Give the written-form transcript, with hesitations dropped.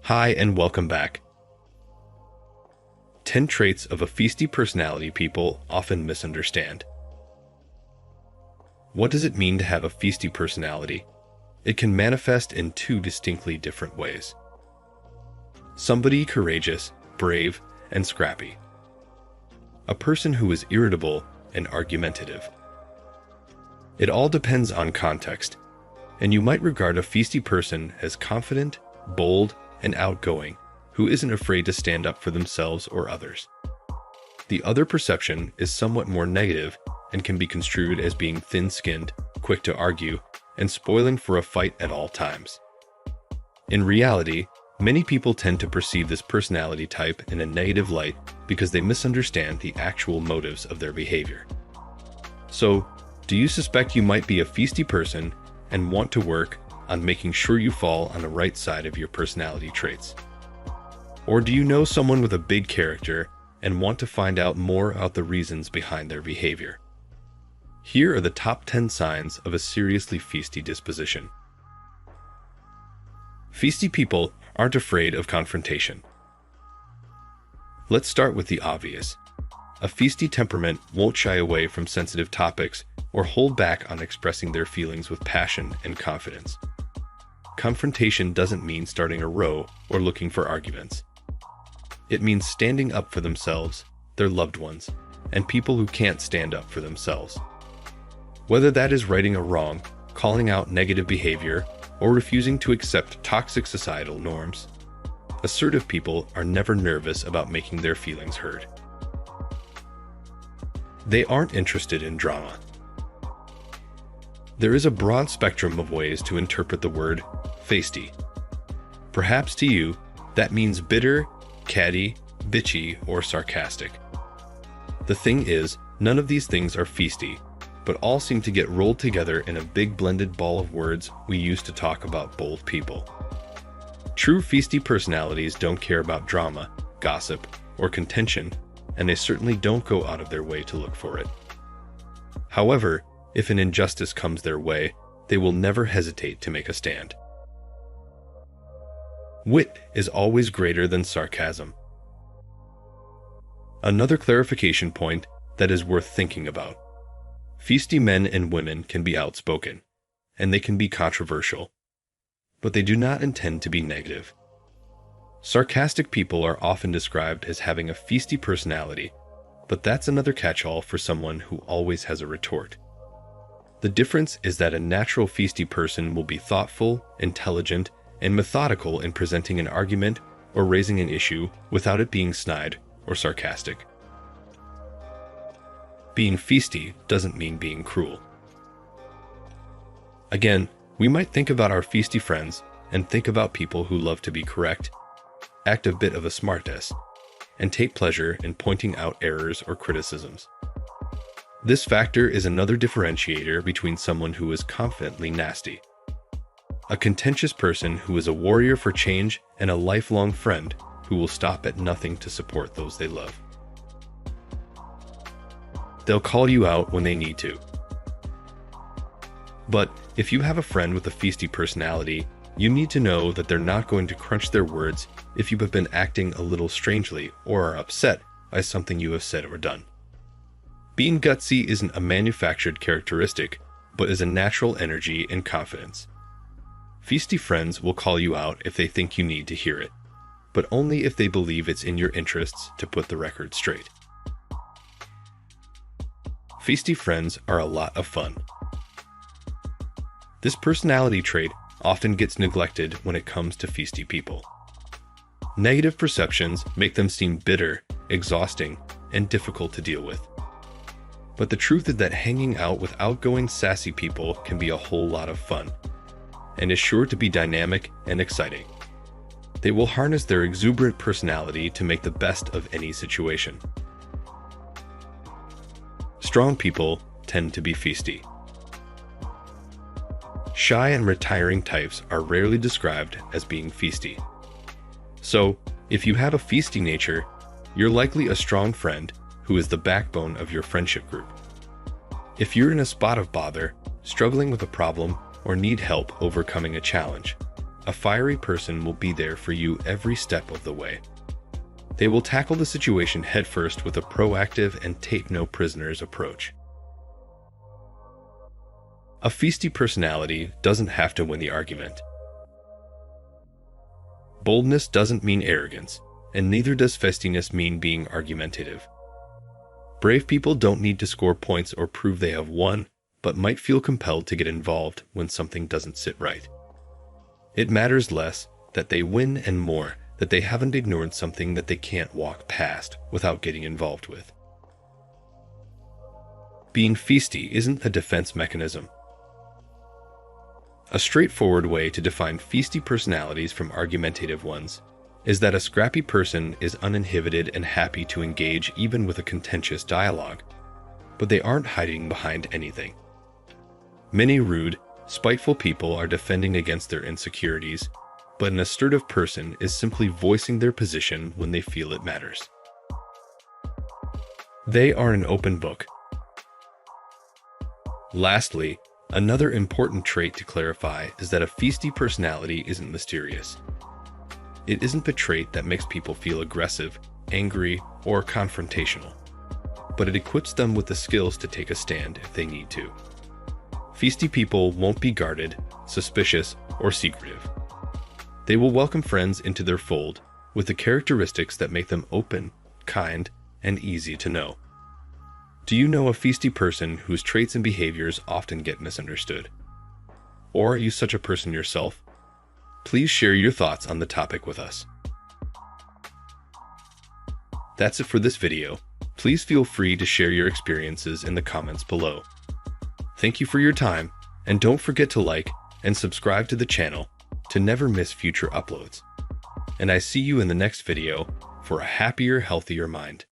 Hi, and welcome back. 10 traits of a feisty personality people often misunderstand. What does it mean to have a feisty personality? It can manifest in two distinctly different ways. Somebody courageous, brave, and scrappy. A person who is irritable and argumentative. It all depends on context, and you might regard a feisty person as confident, bold, and outgoing, who isn't afraid to stand up for themselves or others. The other perception is somewhat more negative and can be construed as being thin-skinned, quick to argue, and spoiling for a fight at all times. In reality, many people tend to perceive this personality type in a negative light because they misunderstand the actual motives of their behavior. So, do you suspect you might be a feisty person and want to work on making sure you fall on the right side of your personality traits? Or do you know someone with a big character and want to find out more about the reasons behind their behavior? Here are the top 10 signs of a seriously feisty disposition. Feisty people aren't afraid of confrontation. Let's start with the obvious. A feisty temperament won't shy away from sensitive topics or hold back on expressing their feelings with passion and confidence. Confrontation doesn't mean starting a row or looking for arguments. It means standing up for themselves, their loved ones, and people who can't stand up for themselves. Whether that is righting a wrong, calling out negative behavior, or refusing to accept toxic societal norms, assertive people are never nervous about making their feelings heard. They aren't interested in drama. There is a broad spectrum of ways to interpret the word feisty. Perhaps to you, that means bitter, catty, bitchy, or sarcastic. The thing is, none of these things are feisty, but all seem to get rolled together in a big blended ball of words we use to talk about bold people. True feisty personalities don't care about drama, gossip, or contention, and they certainly don't go out of their way to look for it. However, if an injustice comes their way, they will never hesitate to make a stand. Wit is always greater than sarcasm. Another clarification point that is worth thinking about. Feisty men and women can be outspoken, and they can be controversial, but they do not intend to be negative. Sarcastic people are often described as having a feisty personality, but that's another catch-all for someone who always has a retort. The difference is that a natural feisty person will be thoughtful, intelligent, and methodical in presenting an argument or raising an issue without it being snide or sarcastic. Being feisty doesn't mean being cruel. Again, we might think about our feisty friends and think about people who love to be correct, act a bit of a smartass, and take pleasure in pointing out errors or criticisms. This factor is another differentiator between someone who is confidently nasty. A contentious person who is a warrior for change and a lifelong friend who will stop at nothing to support those they love. They'll call you out when they need to. But if you have a friend with a feisty personality, you need to know that they're not going to crunch their words if you have been acting a little strangely or are upset by something you have said or done. Being gutsy isn't a manufactured characteristic, but is a natural energy and confidence. Feisty friends will call you out if they think you need to hear it, but only if they believe it's in your interests to put the record straight. Feisty friends are a lot of fun. This personality trait often gets neglected when it comes to feisty people. Negative perceptions make them seem bitter, exhausting, and difficult to deal with. But the truth is that hanging out with outgoing, sassy people can be a whole lot of fun, and is sure to be dynamic and exciting. They will harness their exuberant personality to make the best of any situation. Strong people tend to be feisty. Shy and retiring types are rarely described as being feisty. So, if you have a feisty nature, you're likely a strong friend who is the backbone of your friendship group. If you're in a spot of bother, struggling with a problem, or need help overcoming a challenge, a fiery person will be there for you every step of the way. They will tackle the situation headfirst with a proactive and take no prisoners approach. A feisty personality doesn't have to win the argument. Boldness doesn't mean arrogance, and neither does feistiness mean being argumentative. Brave people don't need to score points or prove they have won, but might feel compelled to get involved when something doesn't sit right. It matters less that they win and more that they haven't ignored something that they can't walk past without getting involved with. Being feisty isn't a defense mechanism. A straightforward way to define feisty personalities from argumentative ones is that a scrappy person is uninhibited and happy to engage even with a contentious dialogue, but they aren't hiding behind anything. Many rude, spiteful people are defending against their insecurities, but an assertive person is simply voicing their position when they feel it matters. They are an open book. Lastly, another important trait to clarify is that a feisty personality isn't mysterious. It isn't the trait that makes people feel aggressive, angry, or confrontational, but it equips them with the skills to take a stand if they need to. Feisty people won't be guarded, suspicious, or secretive. They will welcome friends into their fold with the characteristics that make them open, kind, and easy to know. Do you know a feisty person whose traits and behaviors often get misunderstood? Or are you such a person yourself? Please share your thoughts on the topic with us. That's it for this video. Please feel free to share your experiences in the comments below. Thank you for your time, and don't forget to like and subscribe to the channel to never miss future uploads. And I see you in the next video for a happier, healthier mind.